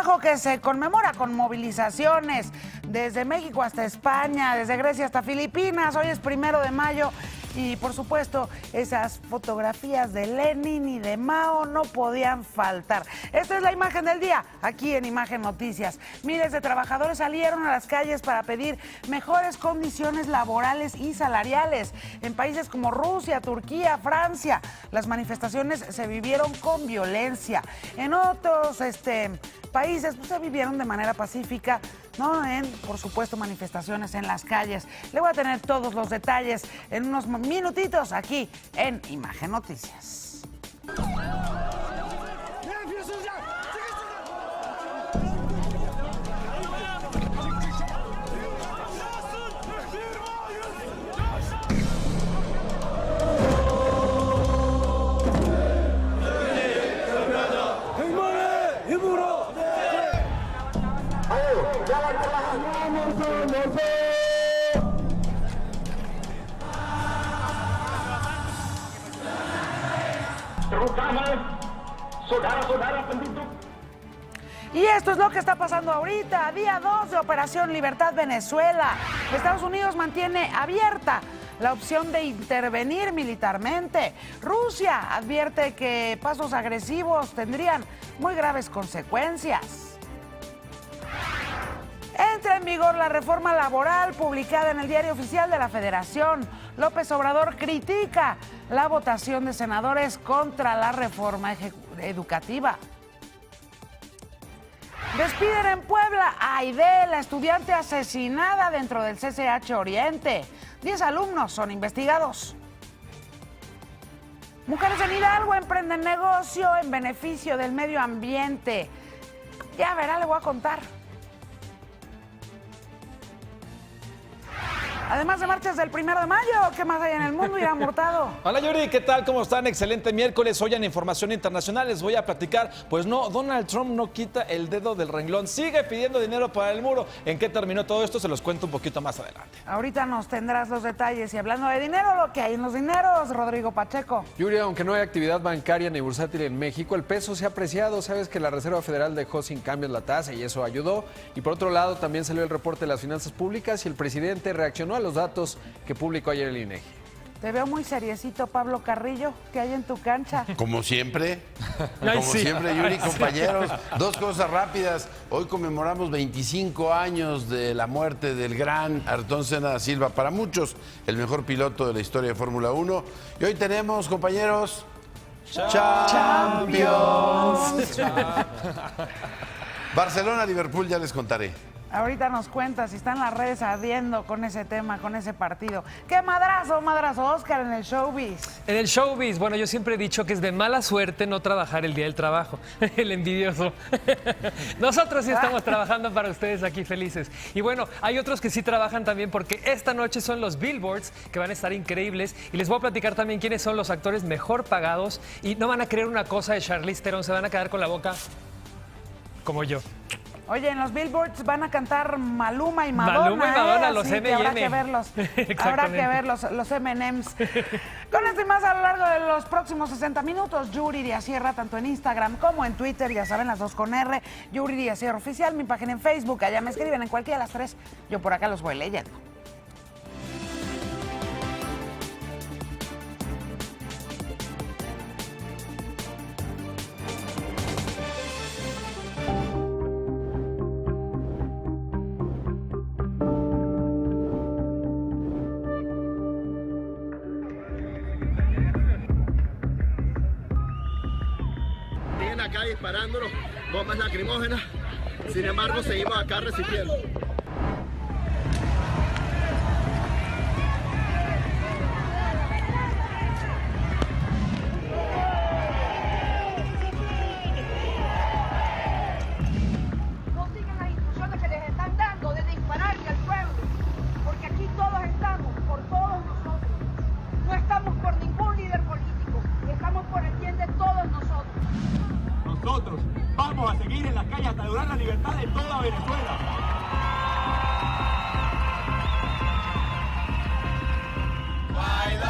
trabajo que se conmemora con movilizaciones desde México hasta España, desde Grecia hasta Filipinas. Hoy es 1 de mayo y, por supuesto, esas fotografías de Lenin y de Mao no podían faltar. Esta es la imagen del día, aquí en Imagen Noticias. Miles de trabajadores salieron a las calles para pedir mejores condiciones laborales y salariales. En países como Rusia, Turquía, Francia, las manifestaciones se vivieron con violencia. En otros países pues, se vivieron de manera pacífica, ¿no? Por supuesto, manifestaciones en las calles. Le voy a tener todos los detalles en unos minutitos aquí en Imagen Noticias. Y esto es lo que está pasando ahorita, día 2 de Operación Libertad Venezuela. Estados Unidos mantiene abierta la opción de intervenir militarmente. Rusia advierte que pasos agresivos tendrían muy graves consecuencias. Entra en vigor la reforma laboral publicada en el Diario Oficial de la Federación. López Obrador critica la votación de senadores contra la reforma educativa. Despiden en Puebla a Aide, la estudiante asesinada dentro del CCH Oriente. 10 alumnos son investigados. Mujeres en Hidalgo emprenden negocio en beneficio del medio ambiente. Ya verá, le voy a contar. Además de marchas del 1 de mayo, ¿qué más hay en el mundo, Irán Hurtado? Hola Yuri, ¿qué tal? ¿Cómo están? Excelente miércoles. Hoy en Información Internacional les voy a platicar. Pues no, Donald Trump no quita el dedo del renglón. Sigue pidiendo dinero para el muro. ¿En qué terminó todo esto? Se los cuento un poquito más adelante. Ahorita nos tendrás los detalles. Y hablando de dinero, lo que hay en los dineros, Rodrigo Pacheco. Yuri, aunque no hay actividad bancaria ni bursátil en México, el peso se ha apreciado. Sabes que la Reserva Federal dejó sin cambios la tasa y eso ayudó. Y por otro lado, también salió el reporte de las finanzas públicas y el presidente reaccionó a los datos que publicó ayer el INEGI. Te veo muy seriecito, Pablo Carrillo. ¿Qué hay en tu cancha? Como siempre, Yuri, compañeros. Dos cosas rápidas. Hoy conmemoramos 25 años de la muerte del gran Ayrton Senna da Silva. Para muchos, el mejor piloto de la historia de Fórmula 1. Y hoy tenemos, compañeros, Champions. Barcelona-Liverpool, ya les contaré. Ahorita nos cuentas si están las redes ardiendo con ese tema, con ese partido. ¡Qué madrazo, Oscar, en el showbiz! En el showbiz, bueno, yo siempre he dicho que es de mala suerte no trabajar el día del trabajo. El envidioso. Nosotros sí estamos trabajando para ustedes aquí felices. Y bueno, hay otros que sí trabajan también porque esta noche son los Billboards, que van a estar increíbles. Y les voy a platicar también quiénes son los actores mejor pagados. Y no van a creer una cosa de Charlize Theron, se van a quedar con la boca como yo. Oye, en los Billboards van a cantar Maluma y Madonna. Maluma y Madonna, los sí, M&M. Habrá que verlos. Habrá que verlos, los M&Ms. Con esto y más a lo largo de los próximos 60 minutos, Yuri Díaz Sierra, tanto en Instagram como en Twitter, ya saben, las dos con R. Yuri Díaz Sierra Oficial, mi página en Facebook. Allá me escriben en cualquiera de las tres. Yo por acá los voy leyendo. Acá disparándonos bombas lacrimógenas, sin embargo seguimos acá resistiendo. No sigan las instrucciones que les están dando de dispararle al pueblo, porque aquí todos estamos por todos nosotros. No estamos por ningún líder político, estamos por el bien de todos nosotros. Nosotros vamos a seguir en la calle hasta lograr la libertad de toda Venezuela. Guaidó,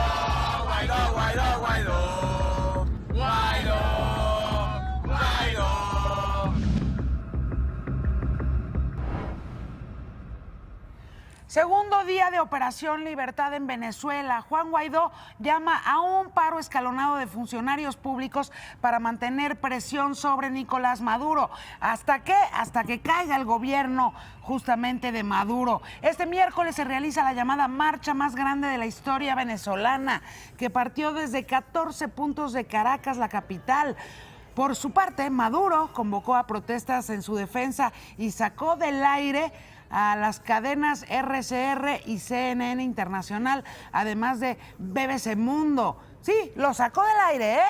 Guaidó, Guaidó, Guaidó. Guaidó, Guaidó. Segundo día de Operación Libertad en Venezuela. Juan Guaidó llama a un paro escalonado de funcionarios públicos para mantener presión sobre Nicolás Maduro. ¿Hasta qué? Hasta que caiga el gobierno justamente de Maduro. Este miércoles se realiza la llamada marcha más grande de la historia venezolana, que partió desde 14 puntos de Caracas, la capital. Por su parte, Maduro convocó a protestas en su defensa y sacó del aire a las cadenas RCR y CNN Internacional, además de BBC Mundo. Sí, lo sacó del aire, ¿eh?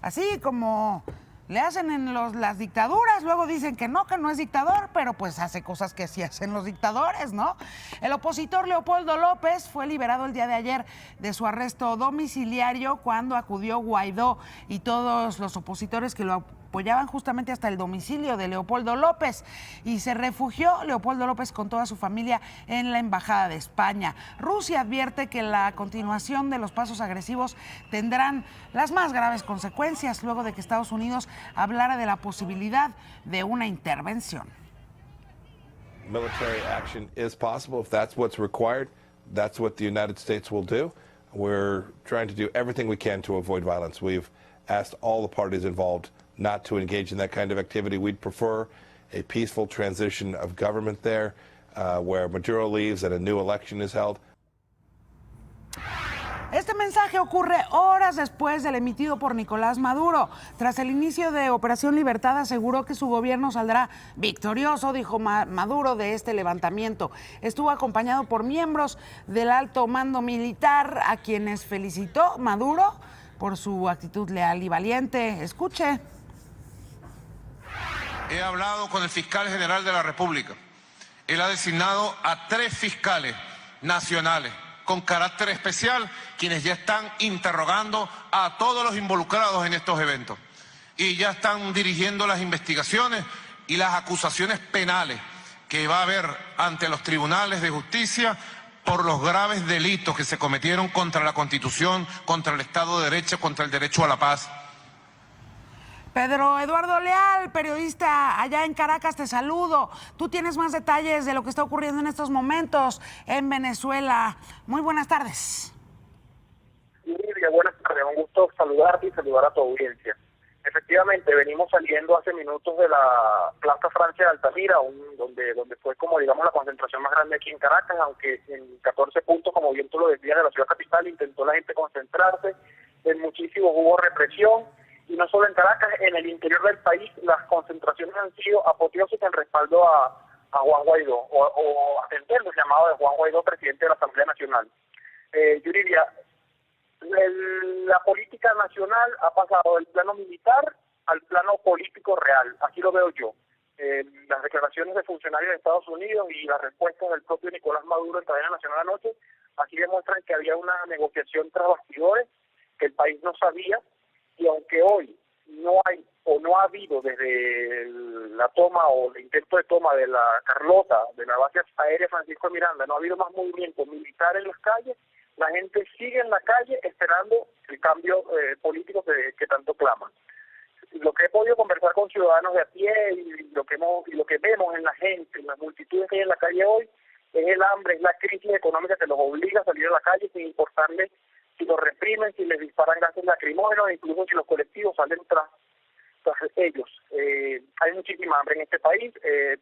Así como le hacen en las dictaduras, luego dicen que no es dictador, pero pues hace cosas que sí hacen los dictadores, ¿no? El opositor Leopoldo López fue liberado el día de ayer de su arresto domiciliario cuando acudió Guaidó y todos los opositores que lo apoyaban justamente hasta el domicilio de Leopoldo López, y se refugió Leopoldo López con toda su familia en la Embajada de España. Rusia advierte que la continuación de los pasos agresivos tendrán las más graves consecuencias luego de que Estados Unidos hablara de la posibilidad de una intervención. Military action is possible. If that's what's required, that's what the United States will do. We're trying to do everything we can to avoid violence. We've asked all the parties involved not to engage in that kind of activity. We'd prefer a peaceful transition of government there, where Maduro leaves and a new election is held. Este mensaje ocurre horas después del emitido por Nicolás Maduro. Tras el inicio de Operación Libertad, aseguró que su gobierno saldrá victorioso, dijo Maduro, de este levantamiento. Estuvo acompañado por miembros del alto mando militar, a quienes felicitó Maduro por su actitud leal y valiente. Escuche. He hablado con el fiscal general de la República. Él ha designado a 3 fiscales nacionales con carácter especial, quienes ya están interrogando a todos los involucrados en estos eventos. Y ya están dirigiendo las investigaciones y las acusaciones penales que va a haber ante los tribunales de justicia por los graves delitos que se cometieron contra la Constitución, contra el Estado de Derecho, contra el derecho a la paz. Pedro Eduardo Leal, periodista allá en Caracas, te saludo. Tú tienes más detalles de lo que está ocurriendo en estos momentos en Venezuela. Muy buenas tardes. Silvia, buenas tardes. Un gusto saludarte y saludar a tu audiencia. Efectivamente, venimos saliendo hace minutos de la Plaza Francia de Altamira, donde fue como digamos la concentración más grande aquí en Caracas, aunque en 14 puntos, como bien tú lo decías, de la ciudad capital intentó la gente concentrarse, en muchísimos hubo represión. Y no solo en Caracas, en el interior del país las concentraciones han sido apoteósicas en respaldo a Juan Guaidó, o atender el llamado de Juan Guaidó, presidente de la Asamblea Nacional. Yuridia, la política nacional ha pasado del plano militar al plano político real, así lo veo yo. Las declaraciones de funcionarios de Estados Unidos y las respuestas del propio Nicolás Maduro en cadena nacional anoche, así demuestran que había una negociación tras bastidores, que el país no sabía. Y aunque hoy no hay o no ha habido desde la toma o el intento de toma de la Carlota, de la base aérea Francisco Miranda, no ha habido más movimiento militar en las calles, la gente sigue en la calle esperando el cambio político que tanto claman. Lo que he podido conversar con ciudadanos de a pie y lo que vemos en la gente, en las multitudes que hay en la calle hoy, es el hambre, es la crisis económica que los obliga a salir a la calle sin importarle si los reprimen, si les disparan gases lacrimógenos, incluso si los colectivos salen tras ellos. Hay muchísima hambre en este país.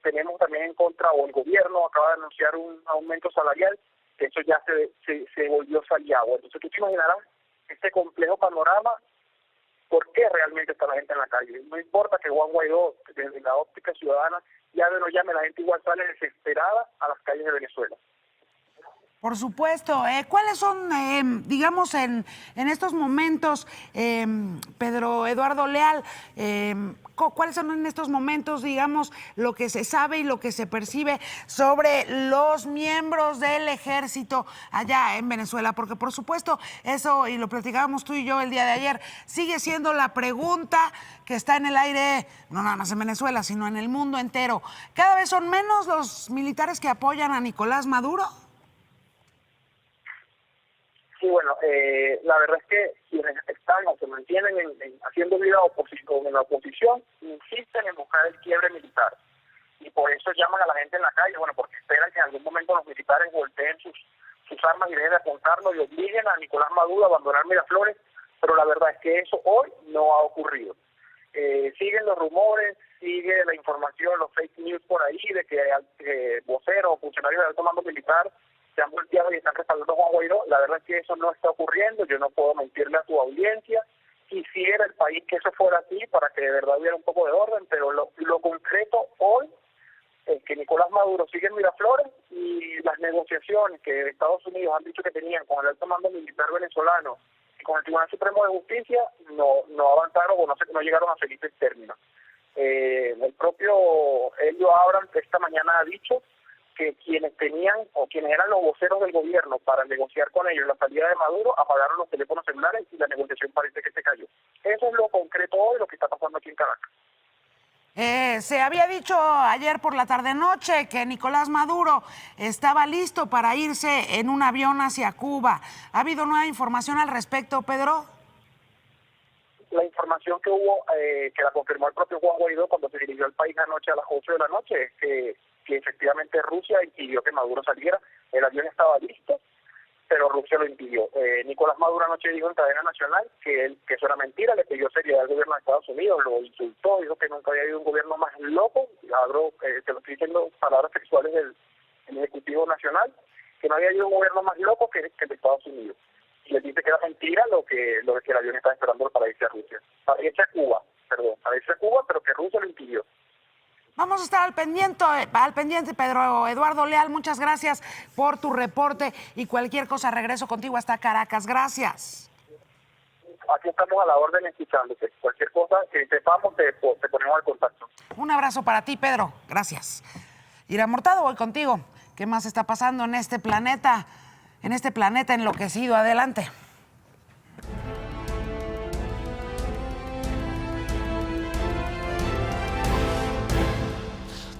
Tenemos también en contra, o el gobierno acaba de anunciar un aumento salarial, que eso ya se volvió saliagua. Entonces tú te imaginarás este complejo panorama, por qué realmente está la gente en la calle. No importa que Juan Guaidó, desde la óptica ciudadana, llame o no llame, la gente igual sale desesperada a las calles de Venezuela. Por supuesto. ¿Cuáles son, digamos, en estos momentos, Pedro Eduardo Leal, cuáles son en estos momentos, digamos, lo que se sabe y lo que se percibe sobre los miembros del ejército allá en Venezuela? Porque, por supuesto, eso, y lo platicábamos tú y yo el día de ayer, sigue siendo la pregunta que está en el aire, no nada más en Venezuela, sino en el mundo entero. ¿Cada vez son menos los militares que apoyan a Nicolás Maduro? Sí, bueno, la verdad es que quienes están o se mantienen haciendo vida en la oposición insisten en buscar el quiebre militar. y por eso llaman a la gente en la calle, bueno, porque esperan que en algún momento los militares volteen sus armas y dejen de apuntarlo y obliguen a Nicolás Maduro a abandonar Miraflores, pero la verdad es que eso hoy no ha ocurrido. Siguen los rumores, sigue la información, los fake news por ahí de que voceros o funcionarios del alto mando militar se han volteado y están respaldando a Juan Guaidó. La verdad es que eso no está ocurriendo, yo no puedo mentirle a tu audiencia. Quisiera el país que eso fuera así para que de verdad hubiera un poco de orden, pero lo concreto hoy es que Nicolás Maduro sigue en Miraflores y las negociaciones que Estados Unidos han dicho que tenían con el alto mando militar venezolano y con el Tribunal Supremo de Justicia no avanzaron o no llegaron a felices términos. El propio Elio Abrams esta mañana ha dicho que quienes tenían o quienes eran los voceros del gobierno para negociar con ellos la salida de Maduro apagaron los teléfonos celulares y la negociación parece que se cayó. Eso es lo concreto hoy, lo que está pasando aquí en Caracas. Se había dicho ayer por la tarde-noche que Nicolás Maduro estaba listo para irse en un avión hacia Cuba. ¿Ha habido nueva información al respecto, Pedro? La información que hubo, que la confirmó el propio Juan Guaidó cuando se dirigió al país anoche a las 8 de la noche, es que efectivamente Rusia impidió que Maduro saliera. El avión estaba listo, pero Rusia lo impidió. Nicolás Maduro anoche dijo en cadena nacional que eso era mentira, le pidió seriedad al gobierno de Estados Unidos, lo insultó, dijo que nunca había habido un gobierno más loco, te lo estoy diciendo palabras textuales del Ejecutivo Nacional, que no había habido un gobierno más loco que el de Estados Unidos. Y le dice que era mentira lo que el avión estaba esperando para irse a Rusia. Para irse a Cuba, pero que Rusia lo impidió. Vamos a estar al pendiente, Pedro Eduardo Leal. Muchas gracias por tu reporte y cualquier cosa regreso contigo hasta Caracas. Gracias. Aquí estamos a la orden escuchándote. Cualquier cosa que sepamos te ponemos al contacto. Un abrazo para ti, Pedro. Gracias. Ira Mortado, voy contigo. ¿Qué más está pasando en este planeta enloquecido? Adelante.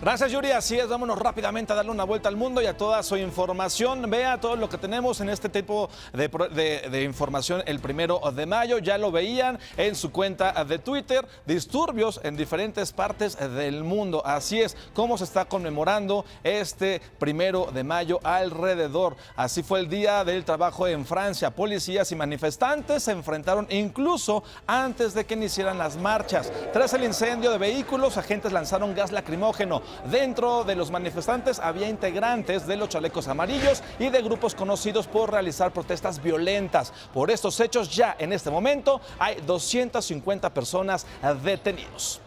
Gracias, Yuri. Así es, vámonos rápidamente a darle una vuelta al mundo y a toda su información. Vea todo lo que tenemos en este tipo de información el 1 de mayo. Ya lo veían en su cuenta de Twitter. Disturbios en diferentes partes del mundo. Así es como se está conmemorando este 1 de mayo alrededor. Así fue el Día del Trabajo en Francia. Policías y manifestantes se enfrentaron incluso antes de que iniciaran las marchas. Tras el incendio de vehículos, agentes lanzaron gas lacrimógeno. Dentro de los manifestantes había integrantes de los chalecos amarillos y de grupos conocidos por realizar protestas violentas. Por estos hechos, ya en este momento hay 250 personas detenidos.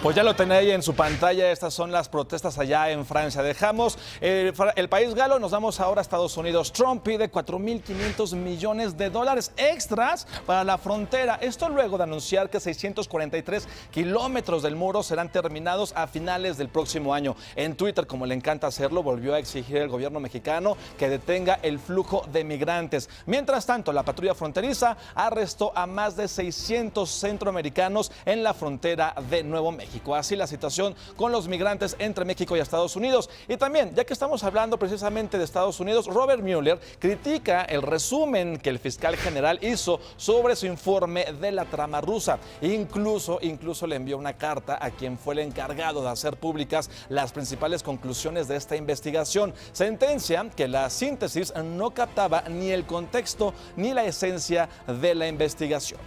Pues ya lo tenéis ahí en su pantalla, estas son las protestas allá en Francia. Dejamos el país galo, nos vamos ahora a Estados Unidos. Trump pide $4.500 millones extras para la frontera. Esto luego de anunciar que 643 kilómetros del muro serán terminados a finales del próximo año. En Twitter, como le encanta hacerlo, volvió a exigir al gobierno mexicano que detenga el flujo de migrantes. Mientras tanto, la patrulla fronteriza arrestó a más de 600 centroamericanos en la frontera de Nuevo México. Así la situación con los migrantes entre México y Estados Unidos. Y también, ya que estamos hablando precisamente de Estados Unidos, Robert Mueller critica el resumen que el fiscal general hizo sobre su informe de la trama rusa. Incluso le envió una carta a quien fue el encargado de hacer públicas las principales conclusiones de esta investigación. Sentencia que la síntesis no captaba ni el contexto ni la esencia de la investigación.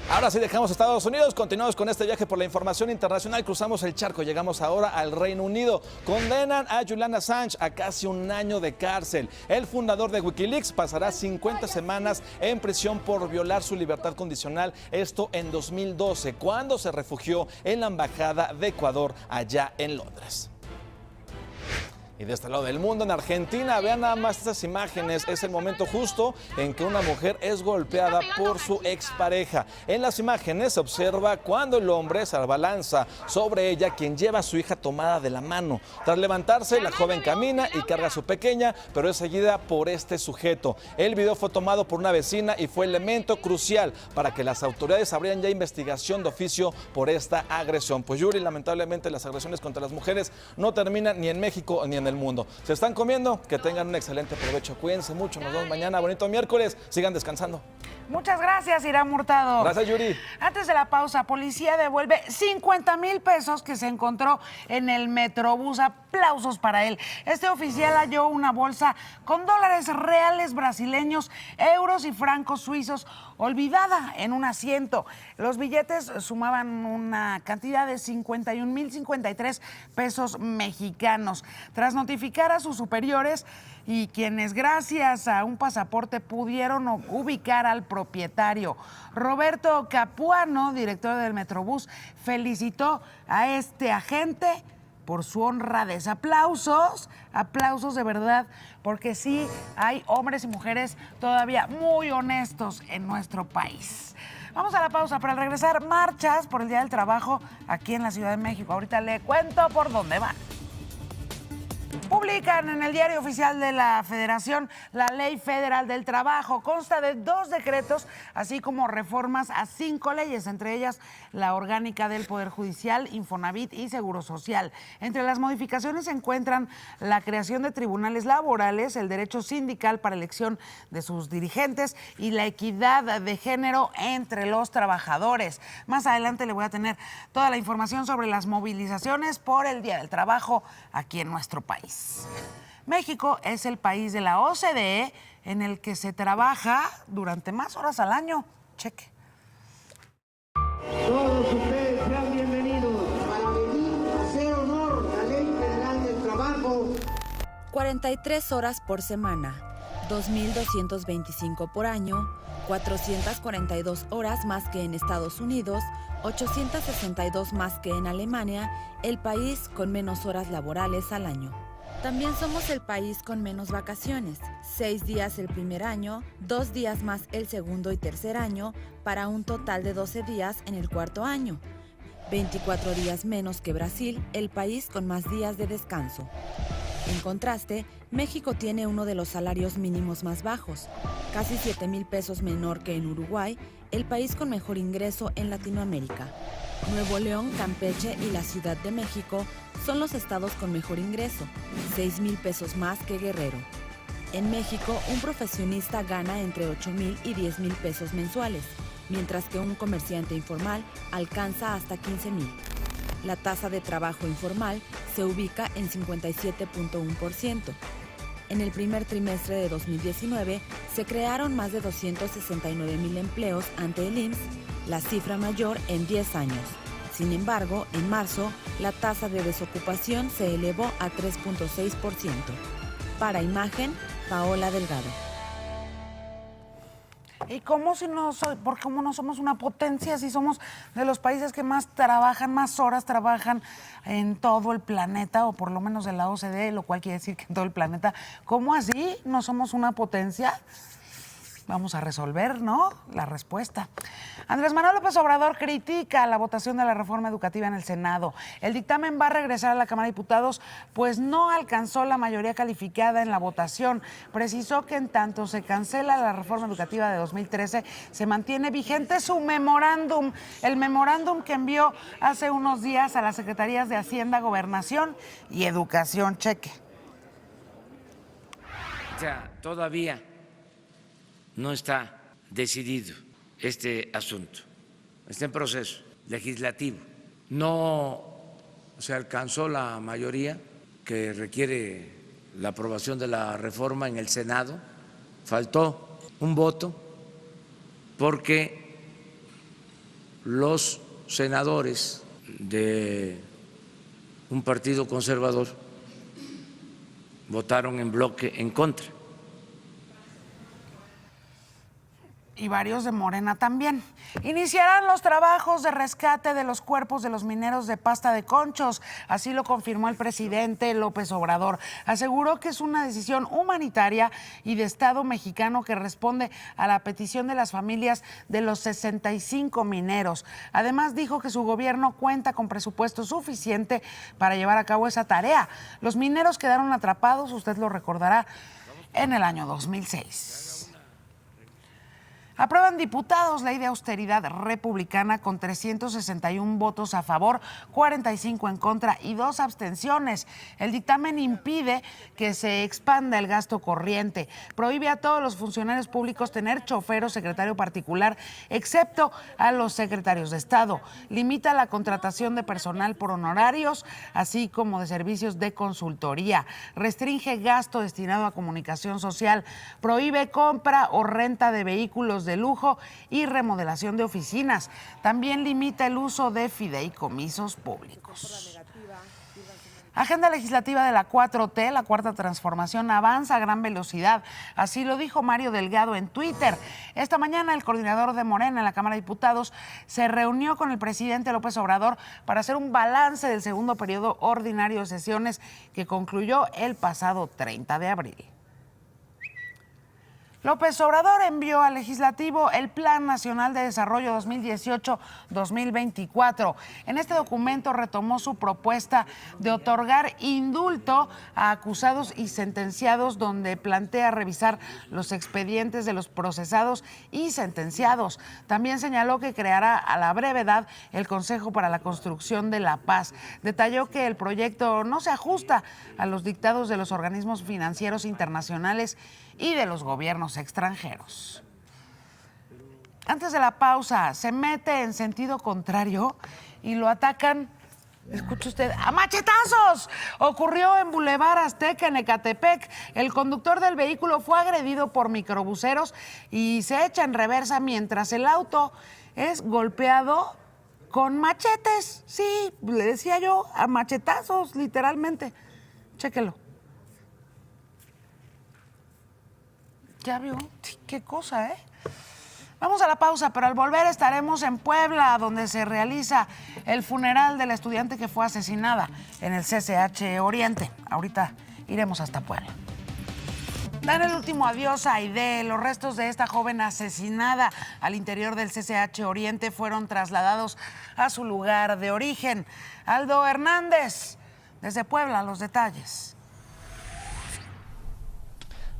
Ahora sí dejamos Estados Unidos, continuamos con este viaje por la información internacional, cruzamos el charco, llegamos ahora al Reino Unido. Condenan a Julian Assange a casi 1 año de cárcel. El fundador de Wikileaks pasará 50 semanas en prisión por violar su libertad condicional, esto en 2012, cuando se refugió en la embajada de Ecuador allá en Londres. Y de este lado del mundo, en Argentina, vean nada más estas imágenes. Es el momento justo en que una mujer es golpeada por su expareja. En las imágenes se observa cuando el hombre se abalanza sobre ella, quien lleva a su hija tomada de la mano. Tras levantarse, la joven camina y carga a su pequeña, pero es seguida por este sujeto. El video fue tomado por una vecina y fue elemento crucial para que las autoridades abrieran ya investigación de oficio por esta agresión. Pues Yuri, lamentablemente las agresiones contra las mujeres no terminan ni en México ni en el mundo. Se están comiendo, que tengan un excelente provecho. Cuídense mucho, nos vemos mañana. Bonito miércoles, sigan descansando. Muchas gracias, Irán Hurtado. Gracias, Yuri. Antes de la pausa, policía devuelve 50,000 pesos que se encontró en el Metrobús. Aplausos para él. Este oficial halló una bolsa con dólares reales brasileños, euros y francos suizos olvidada en un asiento. Los billetes sumaban una cantidad de 51,053 pesos mexicanos. Tras notificar a sus superiores y quienes gracias a un pasaporte pudieron ubicar al propietario, Roberto Capuano, director del Metrobús, felicitó a este agente por su honradez. Aplausos, aplausos de verdad, porque sí hay hombres y mujeres todavía muy honestos en nuestro país. Vamos a la pausa. Para regresar, marchas por el Día del Trabajo aquí en la Ciudad de México. Ahorita le cuento por dónde van. Publican en el Diario Oficial de la Federación la Ley Federal del Trabajo. Consta de 2 decretos, así como reformas a 5 leyes, entre ellas la orgánica del Poder Judicial, Infonavit y Seguro Social. Entre las modificaciones se encuentran la creación de tribunales laborales, el derecho sindical para elección de sus dirigentes y la equidad de género entre los trabajadores. Más adelante le voy a tener toda la información sobre las movilizaciones por el Día del Trabajo aquí en nuestro país. México es el país de la OCDE en el que se trabaja durante más horas al año. Cheque. Todos ustedes sean bienvenidos para venir a hacer honor a la Ley Federal del Trabajo. 43 horas por semana, 2.225 por año, 442 horas más que en Estados Unidos, 862 más que en Alemania, el país con menos horas laborales al año. También somos el país con menos vacaciones, 6 días el primer año, 2 días más el segundo y tercer año, para un total de 12 días en el cuarto año. 24 días menos que Brasil, el país con más días de descanso. En contraste, México tiene uno de los salarios mínimos más bajos, casi 7,000 pesos menor que en Uruguay, el país con mejor ingreso en Latinoamérica. Nuevo León, Campeche y la Ciudad de México son los estados con mejor ingreso, 6,000 pesos más que Guerrero. En México, un profesionista gana entre 8,000 y 10,000 pesos mensuales, mientras que un comerciante informal alcanza hasta 15,000. La tasa de trabajo informal se ubica en 57.1%. En el primer trimestre de 2019 se crearon más de 269,000 empleos ante el IMSS, la cifra mayor en 10 años. Sin embargo, en marzo, la tasa de desocupación se elevó a 3.6%. Para Imagen, Paola Delgado. ¿Y cómo cómo no somos una potencia si somos de los países que más trabajan, más horas trabajan en todo el planeta, o por lo menos en la OCDE, lo cual quiere decir que en todo el planeta? ¿Cómo así no somos una potencia? Vamos a resolver, ¿no?, la respuesta. Andrés Manuel López Obrador critica la votación de la reforma educativa en el Senado. El dictamen va a regresar a la Cámara de Diputados, pues no alcanzó la mayoría calificada en la votación. Precisó que en tanto se cancela la reforma educativa de 2013, se mantiene vigente su memorándum, el memorándum que envió hace unos días a las Secretarías de Hacienda, Gobernación y Educación. Cheque. O sea, todavía no está decidido este asunto, está en proceso legislativo. No se alcanzó la mayoría que requiere la aprobación de la reforma en el Senado, faltó un voto porque los senadores de un partido conservador votaron en bloque en contra. Y varios de Morena también. Iniciarán los trabajos de rescate de los cuerpos de los mineros de Pasta de Conchos. Así lo confirmó el presidente López Obrador. Aseguró que es una decisión humanitaria y de Estado mexicano que responde a la petición de las familias de los 65 mineros. Además, dijo que su gobierno cuenta con presupuesto suficiente para llevar a cabo esa tarea. Los mineros quedaron atrapados, usted lo recordará, en el año 2006. Aprueban diputados ley de austeridad republicana con 361 votos a favor, 45 en contra y 2 abstenciones. El dictamen impide que se expanda el gasto corriente, prohíbe a todos los funcionarios públicos tener chofer o secretario particular, excepto a los secretarios de Estado. Limita la contratación de personal por honorarios, así como de servicios de consultoría. Restringe gasto destinado a comunicación social, prohíbe compra o renta de vehículos de lujo y remodelación de oficinas. También limita el uso de fideicomisos públicos. Agenda legislativa de la 4T, la Cuarta Transformación, avanza a gran velocidad. Así lo dijo Mario Delgado en Twitter. Esta mañana el coordinador de Morena en la Cámara de Diputados se reunió con el presidente López Obrador para hacer un balance del segundo periodo ordinario de sesiones que concluyó el pasado 30 de abril. López Obrador envió al Legislativo el Plan Nacional de Desarrollo 2018-2024. En este documento retomó su propuesta de otorgar indulto a acusados y sentenciados, donde plantea revisar los expedientes de los procesados y sentenciados. También señaló que creará a la brevedad el Consejo para la Construcción de la Paz. Detalló que el proyecto no se ajusta a los dictados de los organismos financieros internacionales y de los gobiernos extranjeros. Antes de la pausa, se mete en sentido contrario y lo atacan, escuche usted, a machetazos. Ocurrió en Boulevard Azteca, en Ecatepec. El conductor del vehículo fue agredido por microbuseros y se echa en reversa mientras el auto es golpeado con machetes. Sí, le decía yo, a machetazos, literalmente. Chéquelo. ¿Ya vio? Qué cosa, ¿eh? Vamos a la pausa, pero al volver estaremos en Puebla, donde se realiza el funeral de la estudiante que fue asesinada en el CCH Oriente. Ahorita iremos hasta Puebla. Dan el último adiós a Aide. Los restos de esta joven asesinada al interior del CCH Oriente fueron trasladados a su lugar de origen. Aldo Hernández, desde Puebla, los detalles.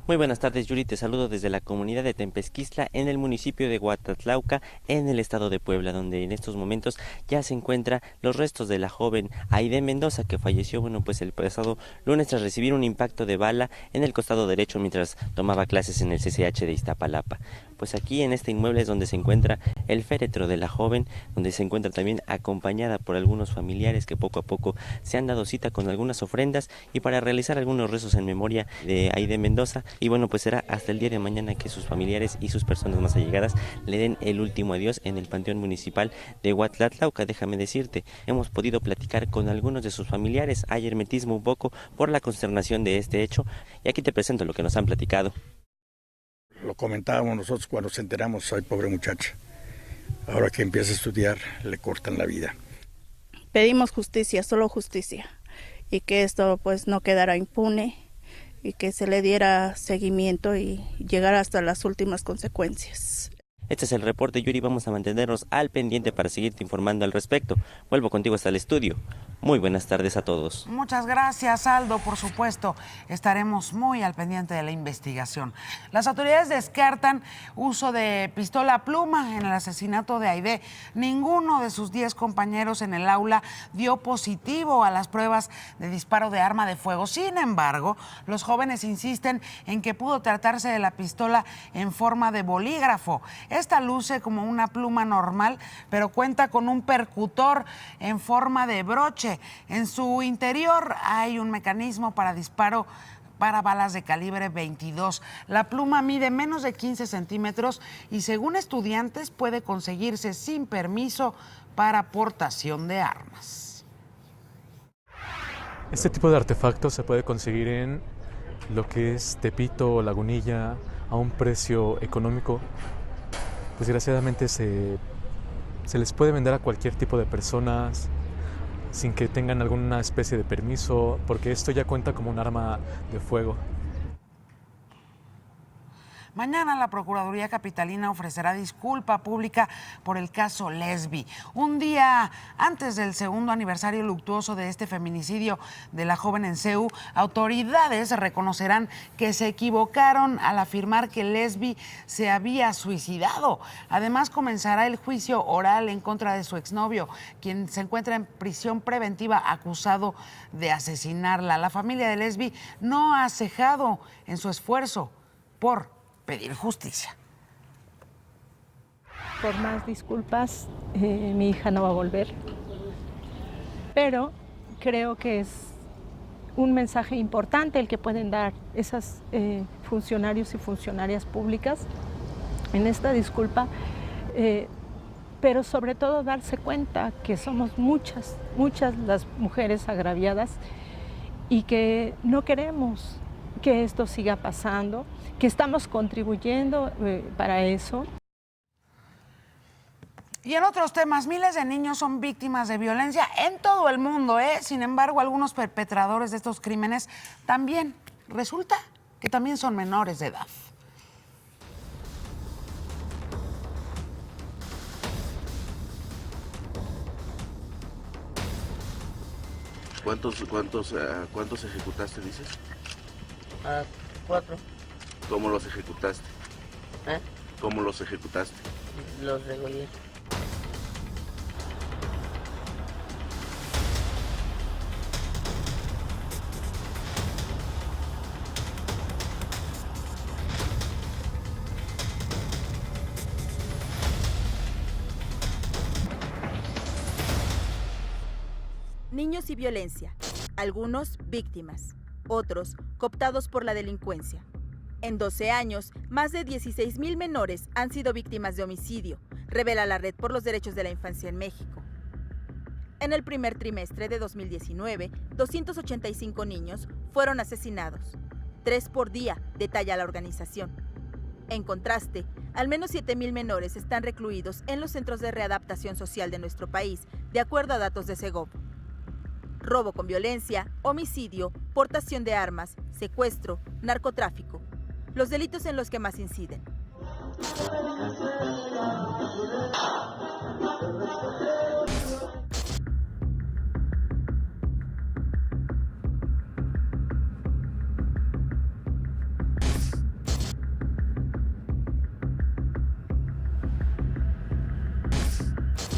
Muy buenas tardes, Yuri. Te saludo desde la comunidad de Tempesquistla, en el municipio de Huatatlauca, en el estado de Puebla, donde en estos momentos ya se encuentran los restos de la joven Aide Mendoza, que falleció, pues el pasado lunes tras recibir un impacto de bala en el costado derecho mientras tomaba clases en el CCH de Iztapalapa. Pues aquí en este inmueble es donde se encuentra el féretro de la joven, donde se encuentra también acompañada por algunos familiares que poco a poco se han dado cita con algunas ofrendas y para realizar algunos rezos en memoria de Aide Mendoza. Y pues será hasta el día de mañana que sus familiares y sus personas más allegadas le den el último adiós en el Panteón Municipal de Huatatlauca. Déjame decirte, hemos podido platicar con algunos de sus familiares. Hay hermetismo un poco por la consternación de este hecho y aquí te presento lo que nos han platicado. Lo comentábamos nosotros cuando nos enteramos, ay, pobre muchacha, ahora que empieza a estudiar le cortan la vida. Pedimos justicia, solo justicia, y que esto pues no quedara impune y que se le diera seguimiento y llegara hasta las últimas consecuencias. Este es el reporte, Yuri. Vamos a mantenernos al pendiente para seguirte informando al respecto. Vuelvo contigo hasta el estudio. Muy buenas tardes a todos. Muchas gracias, Aldo. Por supuesto, estaremos muy al pendiente de la investigación. Las autoridades descartan uso de pistola pluma en el asesinato de Aide. Ninguno de sus 10 compañeros en el aula dio positivo a las pruebas de disparo de arma de fuego. Sin embargo, los jóvenes insisten en que pudo tratarse de la pistola en forma de bolígrafo. Esta luce como una pluma normal, pero cuenta con un percutor en forma de broche. En su interior hay un mecanismo para disparo para balas de calibre 22. La pluma mide menos de 15 centímetros y, según estudiantes, puede conseguirse sin permiso para portación de armas. Este tipo de artefactos se puede conseguir en lo que es Tepito o Lagunilla a un precio económico. desgraciadamente se les puede vender a cualquier tipo de personas sin que tengan alguna especie de permiso, porque esto ya cuenta como un arma de fuego. Mañana la Procuraduría Capitalina ofrecerá disculpa pública por el caso Lesbi. Un día antes del segundo aniversario luctuoso de este feminicidio de la joven en CEU, autoridades reconocerán que se equivocaron al afirmar que Lesbi se había suicidado. Además, comenzará el juicio oral en contra de su exnovio, quien se encuentra en prisión preventiva acusado de asesinarla. La familia de Lesbi no ha cejado en su esfuerzo por pedir justicia. Por más disculpas, mi hija no va a volver, pero creo que es un mensaje importante el que pueden dar esas funcionarios y funcionarias públicas en esta disculpa, pero sobre todo darse cuenta que somos muchas las mujeres agraviadas y que no queremos que esto siga pasando, que estamos contribuyendo para eso. Y en otros temas, miles de niños son víctimas de violencia en todo el mundo, ¿eh? Sin embargo, algunos perpetradores de estos crímenes también, resulta que también son menores de edad. ¿Cuántos ejecutaste, dices? 4. ¿Cómo los ejecutaste? ¿Eh? ¿Cómo los ejecutaste? Los degollé. Niños y violencia. Algunos víctimas. Otros cooptados por la delincuencia. En 12 años, más de 16,000 menores han sido víctimas de homicidio, revela la Red por los Derechos de la Infancia en México. En el primer trimestre de 2019, 285 niños fueron asesinados, 3 por día, detalla la organización. En contraste, al menos 7,000 menores están recluidos en los centros de readaptación social de nuestro país, de acuerdo a datos de Segov. Robo con violencia, homicidio, portación de armas, secuestro, narcotráfico. Los delitos en los que más inciden.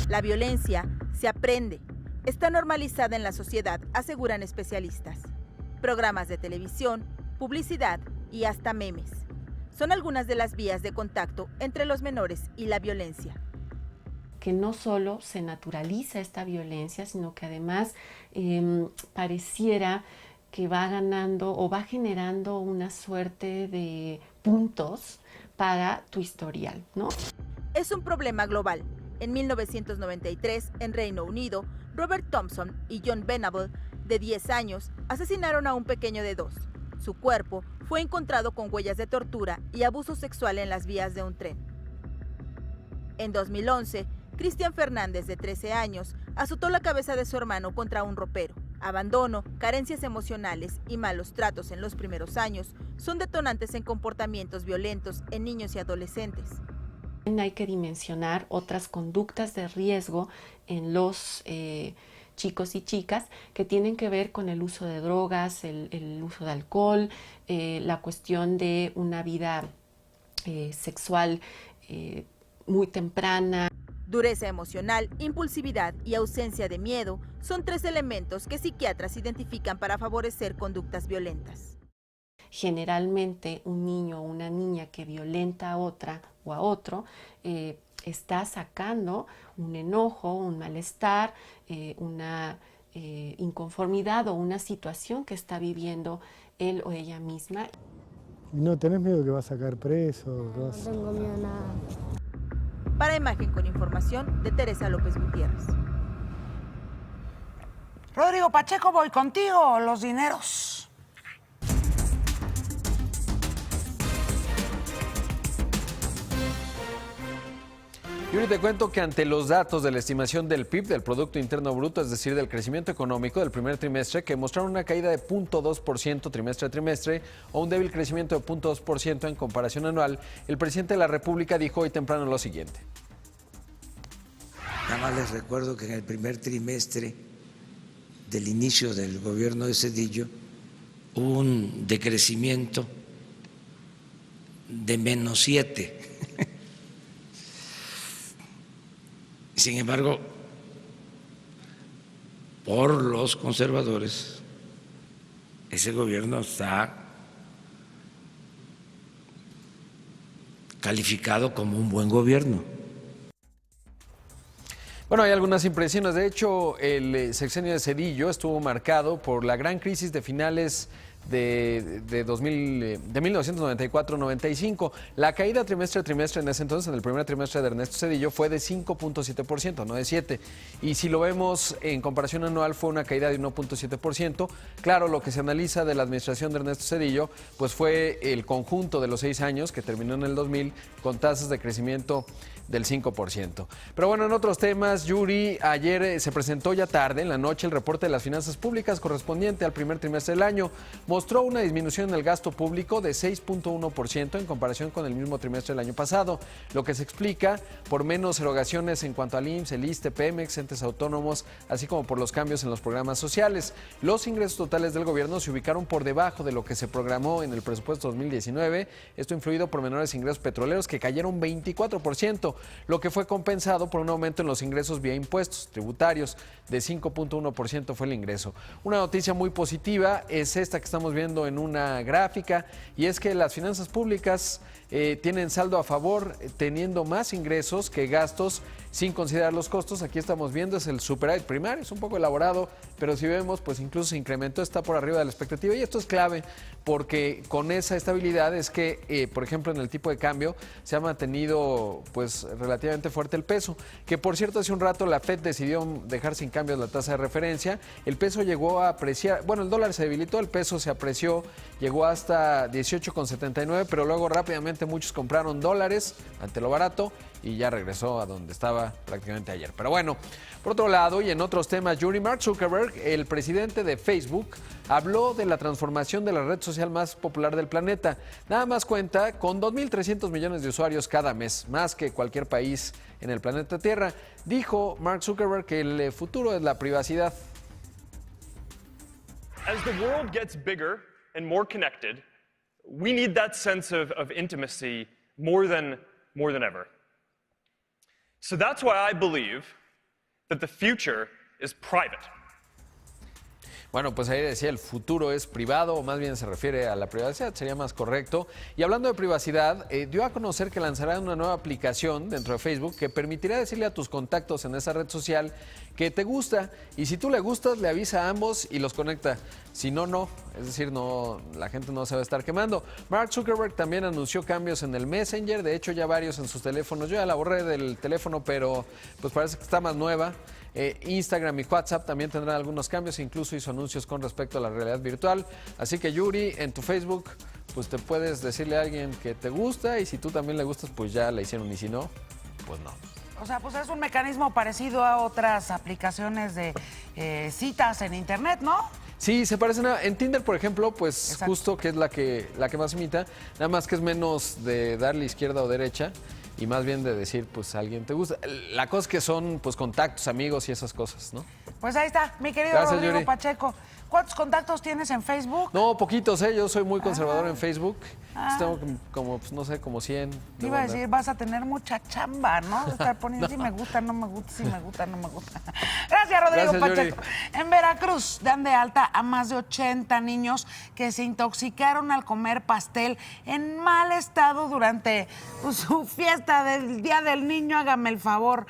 La violencia se aprende. Está normalizada en la sociedad, aseguran especialistas. Programas de televisión, publicidad y hasta memes son algunas de las vías de contacto entre los menores y la violencia. Que no solo se naturaliza esta violencia, sino que además pareciera que va ganando o va generando una suerte de puntos para tu historial, ¿no? Es un problema global. En 1993, en Reino Unido, Robert Thompson y John Venable, de 10 años, asesinaron a un pequeño de 2. Su cuerpo fue encontrado con huellas de tortura y abuso sexual en las vías de un tren. En 2011, Cristian Fernández, de 13 años, azotó la cabeza de su hermano contra un ropero. Abandono, carencias emocionales y malos tratos en los primeros años son detonantes en comportamientos violentos en niños y adolescentes. Hay que dimensionar otras conductas de riesgo en los chicos y chicas que tienen que ver con el uso de drogas, el uso de alcohol, la cuestión de una vida sexual muy temprana. Dureza emocional, impulsividad y ausencia de miedo son 3 elementos que psiquiatras identifican para favorecer conductas violentas. Generalmente un niño o una niña que violenta a otra o a otro está sacando un enojo, un malestar, una inconformidad o una situación que está viviendo él o ella misma. ¿No tenés miedo que va a sacar preso? No tengo miedo a nada. Para Imagen con información de Teresa López Gutiérrez. Rodrigo Pacheco, voy contigo, los dineros. Yuri, te cuento que ante los datos de la estimación del PIB, del Producto Interno Bruto, es decir, del crecimiento económico del primer trimestre, que mostraron una caída de 0.2% trimestre a trimestre o un débil crecimiento de 0.2% en comparación anual, el presidente de la República dijo hoy temprano lo siguiente. Nada más les recuerdo que en el primer trimestre del inicio del gobierno de Zedillo hubo un decrecimiento de -7%. Sin embargo, por los conservadores, ese gobierno está calificado como un buen gobierno. Bueno, hay algunas impresiones. De hecho, el sexenio de Zedillo estuvo marcado por la gran crisis de finales de 1994-95. La caída trimestre a trimestre en ese entonces, en el primer trimestre de Ernesto Zedillo, fue de 5.7%, no de 7%. Y si lo vemos en comparación anual, fue una caída de 1.7%. Claro, lo que se analiza de la administración de Ernesto Zedillo, pues fue el conjunto de los 6 años, que terminó en el 2000, con tasas de crecimiento del 5%. Pero bueno, en otros temas, Yuri, ayer se presentó ya tarde, en la noche, el reporte de las finanzas públicas correspondiente al primer trimestre del año. Mostró una disminución en el gasto público de 6.1% en comparación con el mismo trimestre del año pasado, lo que se explica por menos erogaciones en cuanto al IMSS, el ISSSTE, Pemex, entes autónomos, así como por los cambios en los programas sociales. Los ingresos totales del gobierno se ubicaron por debajo de lo que se programó en el presupuesto 2019, esto influido por menores ingresos petroleros que cayeron 24%, lo que fue compensado por un aumento en los ingresos vía impuestos tributarios de 5.1% fue el ingreso. Una noticia muy positiva es esta que estamos viendo en una gráfica, y es que las finanzas públicas tienen saldo a favor, teniendo más ingresos que gastos sin considerar los costos. Aquí estamos viendo es el superávit primario, es un poco elaborado, pero si vemos, pues incluso se incrementó, está por arriba de la expectativa, y esto es clave porque con esa estabilidad es que, por ejemplo, en el tipo de cambio se ha mantenido pues relativamente fuerte el peso, que por cierto hace un rato la FED decidió dejar sin cambios la tasa de referencia, el peso llegó a apreciar, bueno, el dólar se debilitó, el peso se apreció, llegó hasta 18,79, pero luego rápidamente muchos compraron dólares ante lo barato y ya regresó a donde estaba prácticamente ayer. Pero bueno, por otro lado, y en otros temas, Yuri, Mark Zuckerberg, el presidente de Facebook, habló de la transformación de la red social más popular del planeta. Nada más cuenta con 2.300 millones de usuarios cada mes, más que cualquier país en el planeta Tierra. Dijo Mark Zuckerberg que el futuro es la privacidad. As the world gets bigger and more connected, we need that sense of intimacy more than ever. So that's why I believe that the future is private. Bueno, pues ahí decía, el futuro es privado, o más bien se refiere a la privacidad, sería más correcto. Y hablando de privacidad, dio a conocer que lanzará una nueva aplicación dentro de Facebook que permitirá decirle a tus contactos en esa red social que te gusta, y si tú le gustas, le avisa a ambos y los conecta. Si no, no. Es decir, no, la gente no se va a estar quemando. Mark Zuckerberg también anunció cambios en el Messenger, de hecho ya varios en sus teléfonos. Yo ya la borré del teléfono, pero pues parece que está más nueva. Instagram y WhatsApp también tendrán algunos cambios, incluso hizo anuncios con respecto a la realidad virtual. Así que Yuri, en tu Facebook, pues te puedes decirle a alguien que te gusta, y si tú también le gustas, pues ya le hicieron, y si no, pues no. O sea, pues es un mecanismo parecido a otras aplicaciones de citas en internet, ¿no? Sí, se parecen en Tinder, por ejemplo, pues exacto, justo que es la que más imita, nada más que es menos de darle izquierda o derecha y más bien de decir, pues, a alguien te gusta. La cosa es que son, pues, contactos, amigos y esas cosas, ¿no? Pues ahí está, mi querido Gracias, Rodrigo Yuri. Pacheco. ¿Cuántos contactos tienes en Facebook? No, poquitos, yo soy muy conservador en Facebook. Tengo como, pues, no sé, como 100. Te iba a decir, vas a tener mucha chamba, ¿no? De estar poniendo No. si me gusta, no me gusta, si me gusta, no me gusta. Gracias, Rodrigo Gracias, Pacheco. Yuri. En Veracruz dan de alta a más de 80 niños que se intoxicaron al comer pastel en mal estado durante pues, su fiesta del Día del Niño, hágame el favor.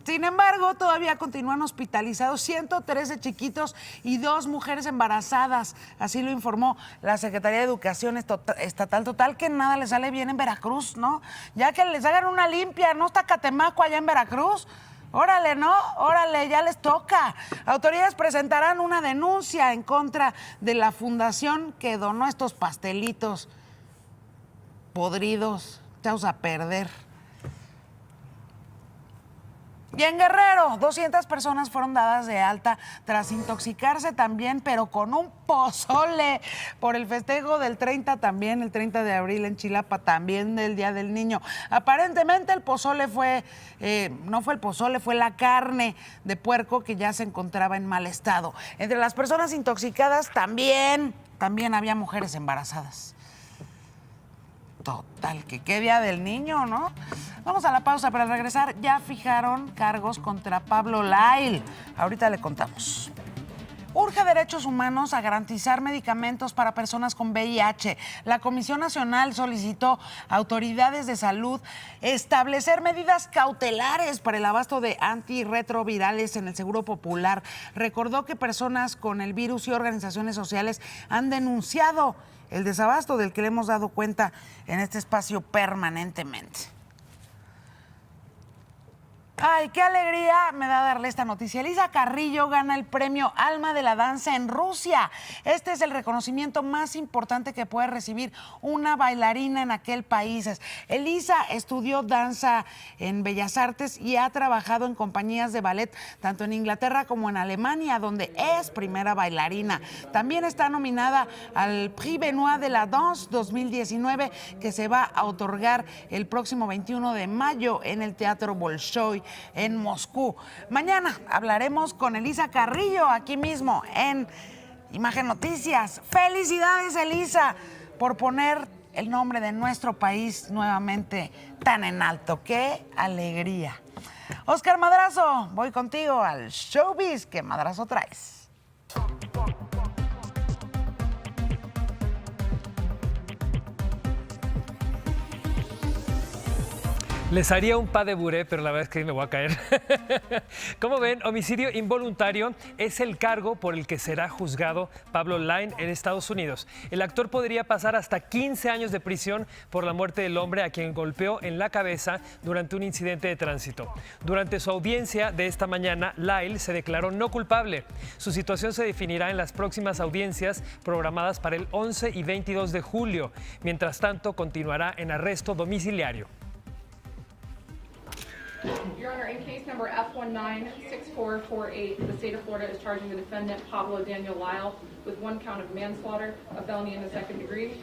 Sin embargo, todavía continúan hospitalizados 113 chiquitos y 2 mujeres embarazadas. Así lo informó la Secretaría de Educación Estatal. Total, que nada les sale bien en Veracruz, ¿no? Ya que les hagan una limpia, ¿no está Catemaco allá en Veracruz? Órale, ¿no? Órale, ya les toca. Autoridades presentarán una denuncia en contra de la fundación que donó estos pastelitos podridos, echados a perder. Y en Guerrero, 200 personas fueron dadas de alta tras intoxicarse también, pero con un pozole por el festejo del 30 también, el 30 de abril en Chilapa, también del Día del Niño. Aparentemente el pozole no fue el pozole, fue la carne de puerco que ya se encontraba en mal estado. Entre las personas intoxicadas también había mujeres embarazadas. Total, que qué Día del Niño, ¿no? Vamos a la pausa, para regresar ya fijaron cargos contra Pablo Lyle. Ahorita le contamos. Urge Derechos Humanos a garantizar medicamentos para personas con VIH. La Comisión Nacional solicitó a autoridades de salud establecer medidas cautelares para el abasto de antirretrovirales en el Seguro Popular. Recordó que personas con el virus y organizaciones sociales han denunciado el desabasto del que le hemos dado cuenta en este espacio permanentemente. Ay, qué alegría me da darle esta noticia. Elisa Carrillo gana el premio Alma de la Danza en Rusia. Este es el reconocimiento más importante que puede recibir una bailarina en aquel país. Elisa estudió danza en Bellas Artes y ha trabajado en compañías de ballet tanto en Inglaterra como en Alemania, donde es primera bailarina. También está nominada al Prix Benoit de la Danse 2019, que se va a otorgar el próximo 21 de mayo en el Teatro Bolshoi en Moscú. Mañana hablaremos con Elisa Carrillo aquí mismo en Imagen Noticias. Felicidades, Elisa, por poner el nombre de nuestro país nuevamente tan en alto. ¡Qué alegría! Oscar Madrazo, voy contigo al showbiz. ¿Qué madrazo traes? Les haría un pas de bourrée, pero la verdad es que me voy a caer. Como ven, homicidio involuntario es el cargo por el que será juzgado Pablo Lyle en Estados Unidos. El actor podría pasar hasta 15 años de prisión por la muerte del hombre a quien golpeó en la cabeza durante un incidente de tránsito. Durante su audiencia de esta mañana, Lyle se declaró no culpable. Su situación se definirá en las próximas audiencias programadas para el 11 y 22 de julio. Mientras tanto, continuará en arresto domiciliario. Your Honor, in case number F196448, the state of Florida is charging the defendant, Pablo Daniel Lyle, with one count of manslaughter, a felony in the second degree.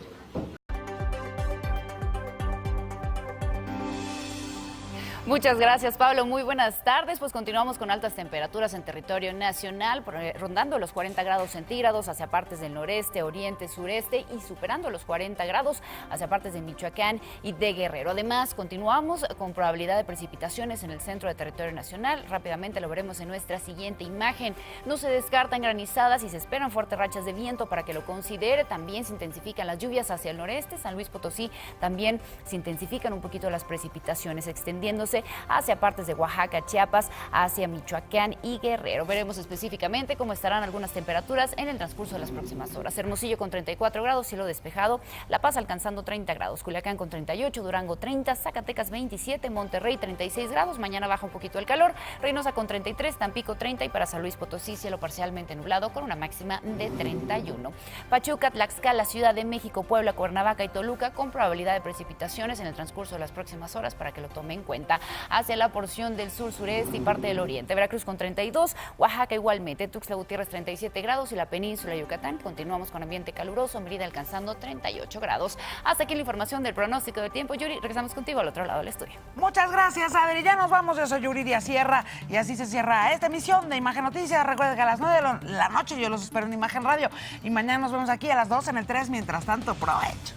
Muchas gracias, Pablo. Muy buenas tardes. Pues continuamos con altas temperaturas en territorio nacional, rondando los 40 grados centígrados hacia partes del noreste, oriente, sureste y superando los 40 grados hacia partes de Michoacán y de Guerrero. Además, continuamos con probabilidad de precipitaciones en el centro de territorio nacional. Rápidamente lo veremos en nuestra siguiente imagen. No se descartan granizadas y se esperan fuertes rachas de viento para que lo considere. También se intensifican las lluvias hacia el noreste. San Luis Potosí también se intensifican un poquito las precipitaciones, extendiéndose hacia partes de Oaxaca, Chiapas, hacia Michoacán y Guerrero. Veremos específicamente cómo estarán algunas temperaturas en el transcurso de las próximas horas. Hermosillo con 34 grados, cielo despejado. La Paz alcanzando 30 grados. Culiacán con 38, Durango 30, Zacatecas 27, Monterrey 36 grados. Mañana baja un poquito el calor. Reynosa con 33, Tampico 30 y para San Luis Potosí cielo parcialmente nublado con una máxima de 31. Pachuca, Tlaxcala, Ciudad de México, Puebla, Cuernavaca y Toluca con probabilidad de precipitaciones en el transcurso de las próximas horas para que lo tome en cuenta. Hacia la porción del sur, sureste y parte del oriente. Veracruz con 32, Oaxaca igualmente, Tuxtla Gutiérrez 37 grados y la península de Yucatán continuamos con ambiente caluroso, Mérida alcanzando 38 grados. Hasta aquí la información del pronóstico de tiempo. Yuri, regresamos contigo al otro lado del estudio. Muchas gracias, Adri. Ya nos vamos. Yo soy Yuridia Sierra y así se cierra esta emisión de Imagen Noticias. Recuerden que a las 9 de la noche yo los espero en Imagen Radio y mañana nos vemos aquí a las 2 en el 3. Mientras tanto, provecho.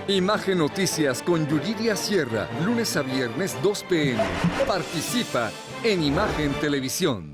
Imagen Noticias con Yuridia Sierra, lunes a viernes 2 p.m. Participa en Imagen Televisión.